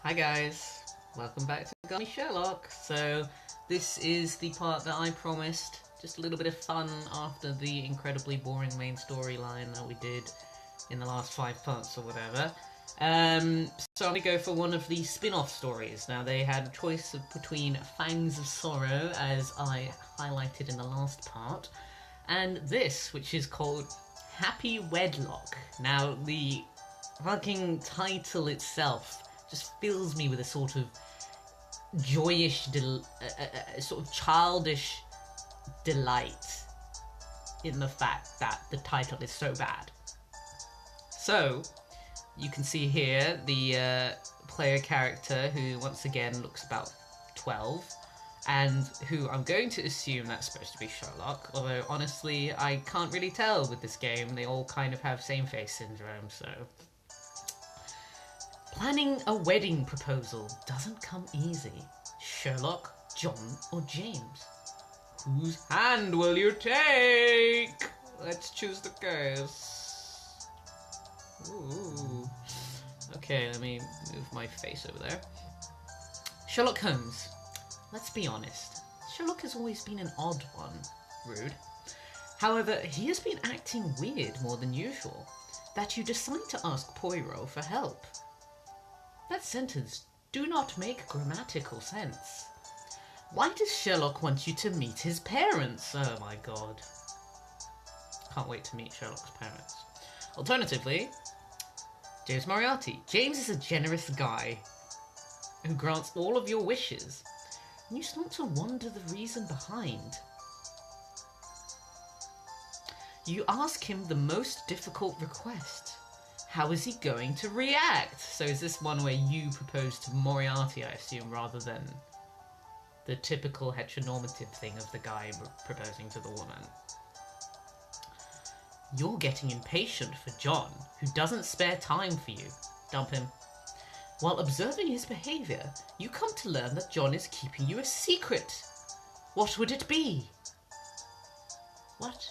Hi guys, welcome back to Gummy Sherlock. So this is the part that I promised, just a little bit of fun after the incredibly boring main storyline that we did in the last 5 parts or whatever. So I'm going to go for one of the spin-off stories. Now they had a choice between Fangs of Sorrow, as I highlighted in the last part, and this, which is called Happy Wedlock. Now the fucking title itself just fills me with a sort of joyous, sort of childish delight in the fact that the title is so bad. So, you can see here the player character, who once again looks about 12, and who I'm going to assume that's supposed to be Sherlock, although honestly I can't really tell with this game. They all kind of have same face syndrome, so... Planning a wedding proposal doesn't come easy. Sherlock, John, or James? Whose hand will you take? Let's choose the case. Ooh. Okay, let me move my face over there. Sherlock Holmes. Let's be honest. Sherlock has always been an odd one. Rude. However, he has been acting weird more than usual. That you decide to ask Poirot for help. That sentence do not make grammatical sense. Why does Sherlock want you to meet his parents? Oh my god. Can't wait to meet Sherlock's parents. Alternatively, James Moriarty. James is a generous guy who grants all of your wishes, and you start to wonder the reason behind. You ask him the most difficult request. How is he going to react? So is this one where you propose to Moriarty, I assume, rather than the typical heteronormative thing of the guy proposing to the woman? You're getting impatient for John, who doesn't spare time for you. Dump him. While observing his behaviour, you come to learn that John is keeping you a secret. What would it be? What?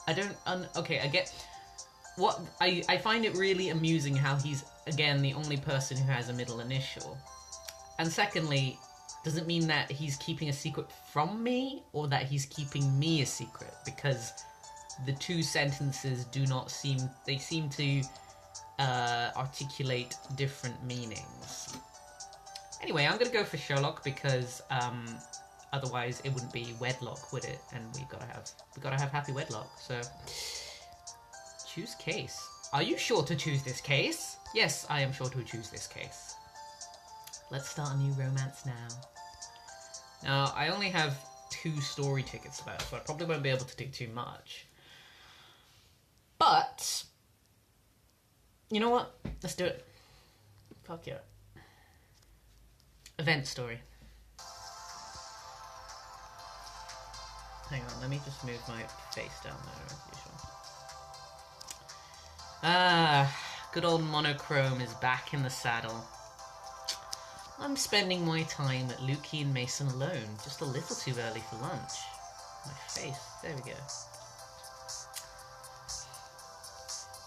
I don't... okay, I get... What I find it really amusing how he's, again, the only person who has a middle initial. And secondly, does it mean that he's keeping a secret from me, or that he's keeping me a secret? Because the two sentences do not seem... They seem to articulate different meanings. Anyway, I'm going to go for Sherlock because... otherwise, it wouldn't be wedlock, would it? And we've got to have happy wedlock. So, choose case. Are you sure to choose this case? Yes, I am sure to choose this case. Let's start a new romance now. Now, I only have 2 story tickets left, so I probably won't be able to do too much. But you know what? Let's do it. Fuck yeah. Event story. Hang on, let me just move my face down there as usual. Ah, good old monochrome is back in the saddle. I'm spending my time at Lukey and Mason alone, just a little too early for lunch. My face, there we go.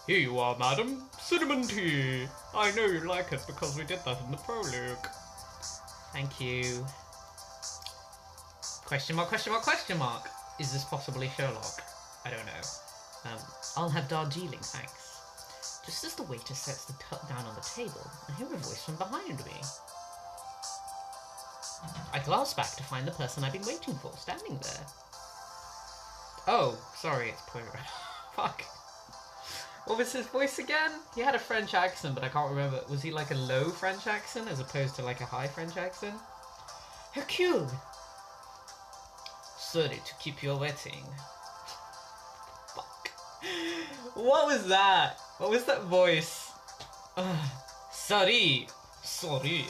Here you are, madam. Cinnamon tea. I know you like it because we did that in the prologue. Thank you. Question mark, question mark, question mark. Is this possibly Sherlock? I don't know. I'll have Darjeeling, thanks. Just as the waiter sets the tub down on the table, I hear a voice from behind me. I glance back to find the person I've been waiting for, standing there. Oh, sorry, it's Poirot. Fuck. What was his voice again? He had a French accent, but I can't remember. Was he like a low French accent as opposed to like a high French accent? Hercule! Sorry to keep you waiting. Fuck. What was that? What was that voice? Sorry. Sorry.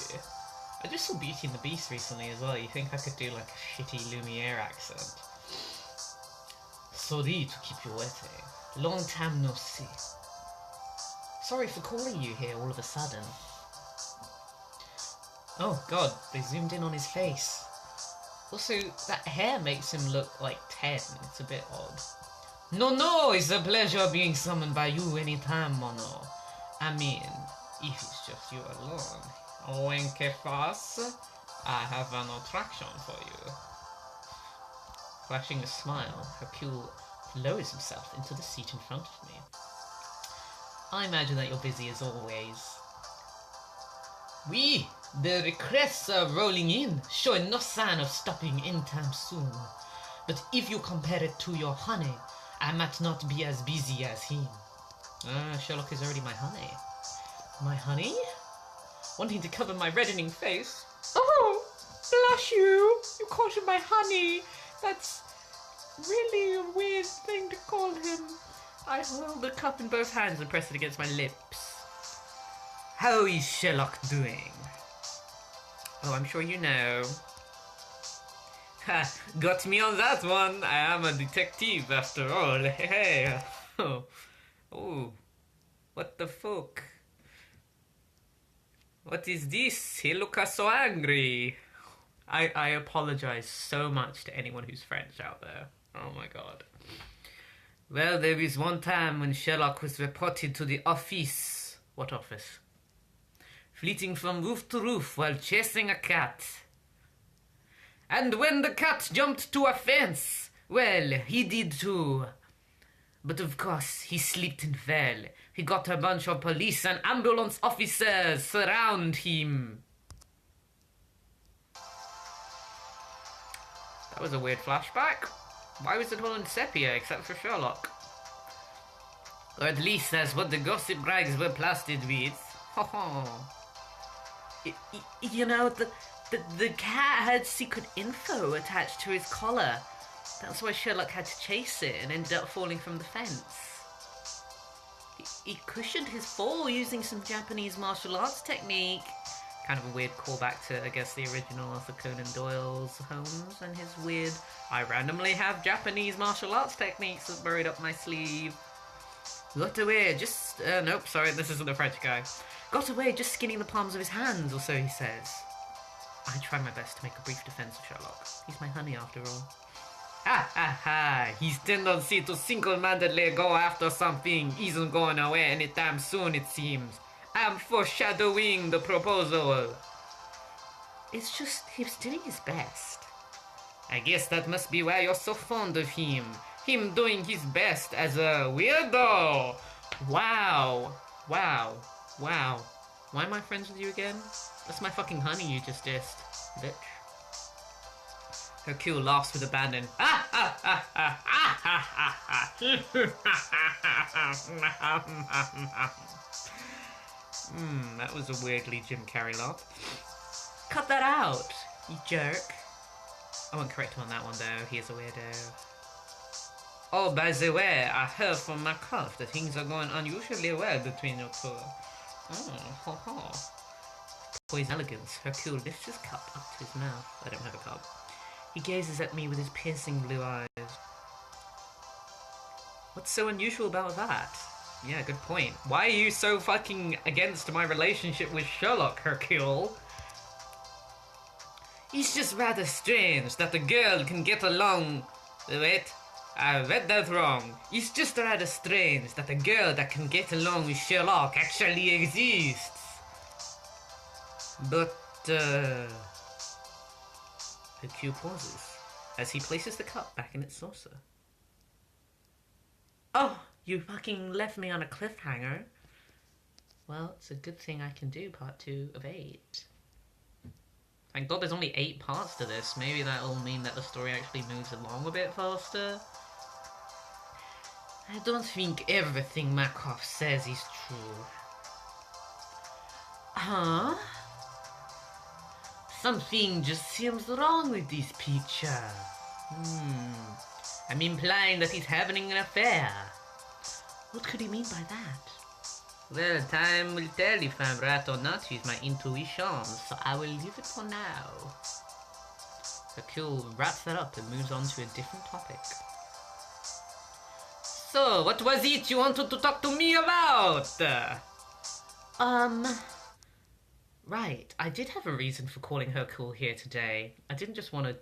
I just saw Beauty and the Beast recently as well. You think I could do like a shitty Lumiere accent? Sorry to keep you waiting. Long time no see. Sorry for calling you here all of a sudden. Oh god, they zoomed in on his face. Also, that hair makes him look like 10. It's a bit odd. No, it's a pleasure being summoned by you anytime, Mono. I mean, if it's just you alone. Oh, en que face? I have an attraction for you. Flashing a smile, Hercule lowers himself into the seat in front of me. I imagine that you're busy as always. Oui, the requests are rolling in, showing no sign of stopping anytime soon. But if you compare it to your honey, I might not be as busy as him. Sherlock is already my honey. My honey? Wanting to cover my reddening face. Oh, bless you! You called him my honey. That's really a weird thing to call him. I hold the cup in both hands and press it against my lips. How is Sherlock doing? Oh, I'm sure you know. Ha! Got me on that one. I am a detective after all. Hey. Oh. What the fuck? What is this? He looks so angry. I apologize so much to anyone who's French out there. Oh my god. Well, there was one time when Sherlock was reported to the office. What office? Fleeting from roof to roof while chasing a cat. And when the cat jumped to a fence, well, he did too. But of course, he slipped and fell. He got a bunch of police and ambulance officers surround him. That was a weird flashback. Why was it all in sepia except for Sherlock? Or at least that's what the gossip rags were plastered with. You know, the cat had secret info attached to his collar. That's why Sherlock had to chase it and ended up falling from the fence. He cushioned his fall using some Japanese martial arts technique. Kind of a weird callback to, I guess, the original Arthur Conan Doyle's Holmes and his weird, I randomly have Japanese martial arts techniques buried up my sleeve. Got away, nope, sorry, this isn't the French guy. Got away just skinning the palms of his hands, or so he says. I try my best to make a brief defense of Sherlock. He's my honey, after all. His tendency to single-mindedly go after something isn't going away anytime soon, it seems. I'm foreshadowing the proposal. It's just, he's doing his best. I guess that must be why you're so fond of him. Him doing his best as a weirdo. Wow. Why am I friends with you again? That's my fucking honey you just dissed, bitch. Hercule laughs with abandon. That was a weirdly Jim Carrey laugh. Cut that out, you jerk. I won't correct him on that one though, he is a weirdo. Oh, by the way, I heard from my cuff that things are going unusually well between you two. Poised elegance, Hercule lifts his cup up to his mouth. I don't have a cup. He gazes at me with his piercing blue eyes. What's so unusual about that? Yeah, good point. Why are you so fucking against my relationship with Sherlock, Hercule? It's just rather strange that a girl can get along... Wait, I read that wrong. It's just rather strange that a girl that can get along with Sherlock actually exists. But, Hercule pauses as he places the cup back in its saucer. Oh, you fucking left me on a cliffhanger. Well, it's a good thing I can do part 2 of 8. Thank God there's only 8 parts to this. Maybe that'll mean that the story actually moves along a bit faster. I don't think everything Markov says is true. Huh? Something just seems wrong with this picture. I'm implying that he's having an affair. What could he mean by that? Well, time will tell if I'm right or not with my intuition, so I will leave it for now. Hercule wraps that up and moves on to a different topic. So, what was it you wanted to talk to me about? Right, I did have a reason for calling Hercule here today. I didn't just want to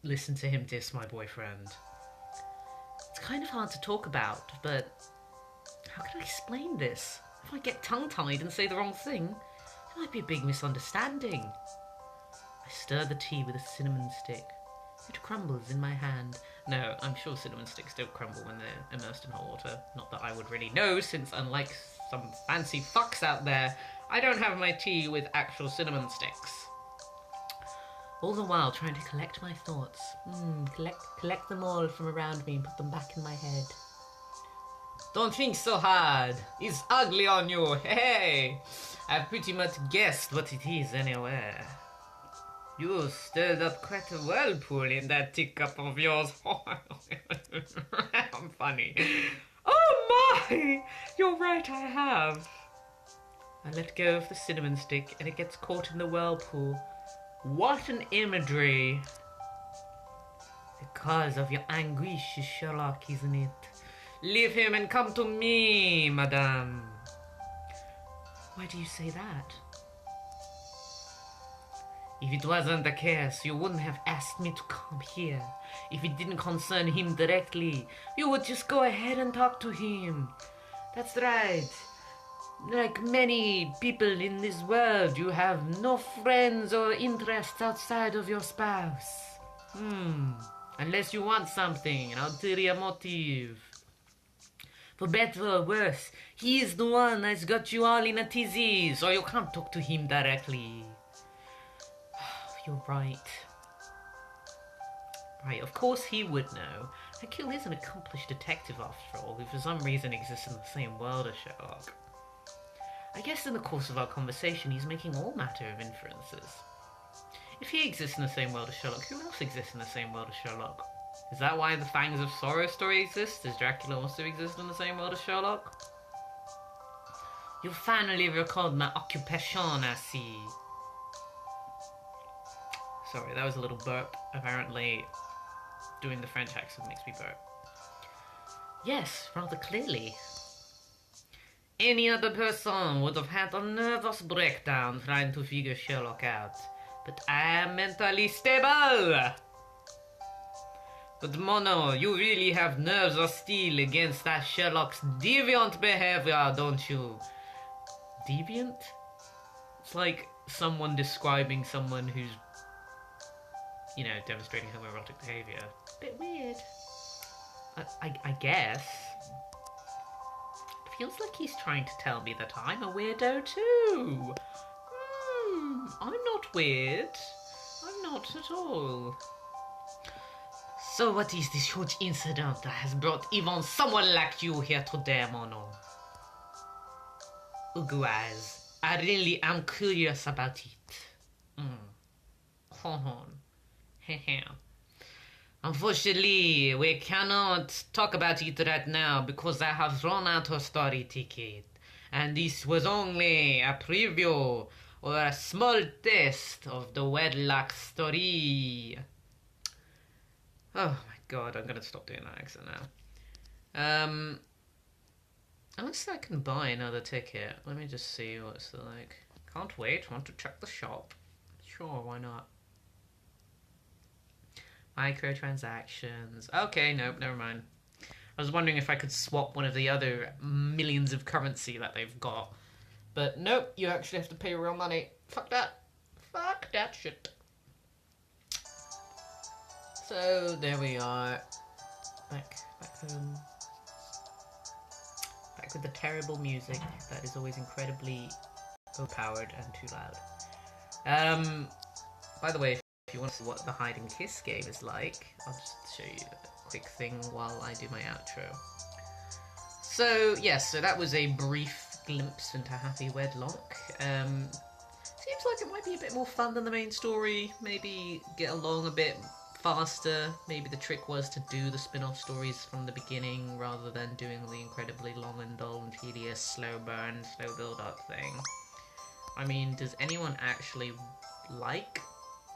listen to him diss my boyfriend. It's kind of hard to talk about, but how can I explain this? If I get tongue-tied and say the wrong thing, there might be a big misunderstanding. I stir the tea with a cinnamon stick. It crumbles in my hand. No, I'm sure cinnamon sticks don't crumble when they're immersed in hot water. Not that I would really know, since unlike some fancy fucks out there, I don't have my tea with actual cinnamon sticks. All the while trying to collect my thoughts. Collect them all from around me and put them back in my head. Don't think so hard. It's ugly on you. Hey, I've pretty much guessed what it is anyway. You stirred up quite a whirlpool in that teacup of yours. I'm funny. Oh my! You're right, I have. I let go of the cinnamon stick and it gets caught in the whirlpool. What an imagery! The cause of your anguish is Sherlock, isn't it? Leave him and come to me, madame. Why do you say that? If it wasn't the case, you wouldn't have asked me to come here. If it didn't concern him directly, you would just go ahead and talk to him. That's right. Like many people in this world, you have no friends or interests outside of your spouse. Unless you want something, an ulterior motive. For better or worse, he is the one that's got you all in a tizzy, so you can't talk to him directly. You're right. Right, of course he would know. Hercule is an accomplished detective after all, who for some reason exists in the same world as Sherlock. I guess in the course of our conversation he's making all matter of inferences. If he exists in the same world as Sherlock, who else exists in the same world as Sherlock? Is that why the Fangs of Sorrow story exists? Does Dracula also exist in the same world as Sherlock? You finally recalled my occupation, I see. Sorry, that was a little burp. Apparently, doing the French accent makes me burp. Yes, rather clearly. Any other person would have had a nervous breakdown trying to figure Sherlock out. But I am mentally stable! But Mono, you really have nerves of steel against that Sherlock's deviant behavior, don't you? Deviant? It's like someone describing someone who's, you know, demonstrating homoerotic behavior. Bit weird. I guess. It feels like he's trying to tell me that I'm a weirdo too. I'm not weird. I'm not at all. So what is this huge incident that has brought even someone like you here today, Mono? Uguaz, I really am curious about it. Hold on. Unfortunately, we cannot talk about it right now because I have run out of story ticket. And this was only a preview or a small taste of the wedlock story. Oh my god, I'm gonna stop doing that accent now. Unless I can buy another ticket. Let me just see what it's like. Can't wait, want to check the shop. Sure, why not? Microtransactions. Okay, nope, never mind. I was wondering if I could swap one of the other millions of currency that they've got. But nope, you actually have to pay real money. Fuck that. Fuck that shit. So, there we are. Back home. Back with the terrible music that is always incredibly overpowered and too loud. By the way, if you want to see what the hide and kiss game is like, I'll just show you a quick thing while I do my outro. So, yes, so that was a brief glimpse into Happy Wedlock. Seems like it might be a bit more fun than the main story, maybe get along a bit faster. Maybe the trick was to do the spin-off stories from the beginning rather than doing the incredibly long and dull and tedious slow burn, slow build-up thing. I mean, does anyone actually like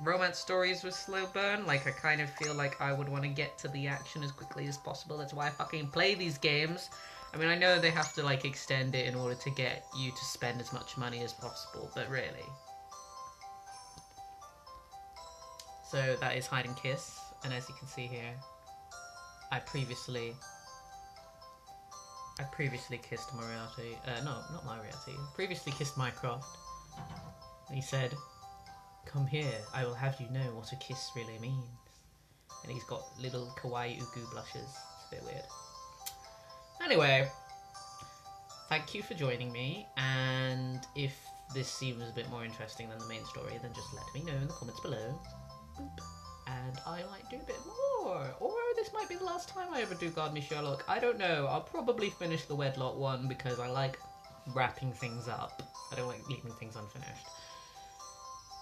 romance stories with slow burn? Like, I kind of feel like I would want to get to the action as quickly as possible. That's why I fucking play these games. I mean, I know they have to, like, extend it in order to get you to spend as much money as possible, but really. So that is Hide and Kiss, and as you can see here, I previously I previously kissed Moriarty. No, not Moriarty. Previously kissed Mycroft. And he said, "Come here, I will have you know what a kiss really means." And he's got little kawaii ugu blushes. It's a bit weird. Anyway, thank you for joining me, and if this seems a bit more interesting than the main story, then just let me know in the comments below. And I might do a bit more. Or this might be the last time I ever do Guard Me Sherlock. I don't know. I'll probably finish the Wedlock one because I like wrapping things up. I don't like leaving things unfinished.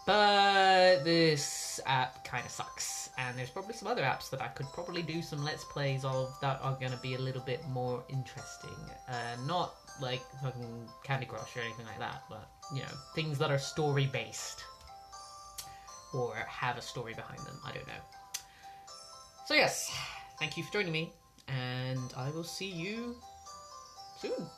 But this app kind of sucks. And there's probably some other apps that I could probably do some Let's Plays of that are going to be a little bit more interesting. Not like fucking Candy Crush or anything like that, but, you know, things that are story-based. Or have a story behind them, I don't know. So yes, thank you for joining me, and I will see you soon.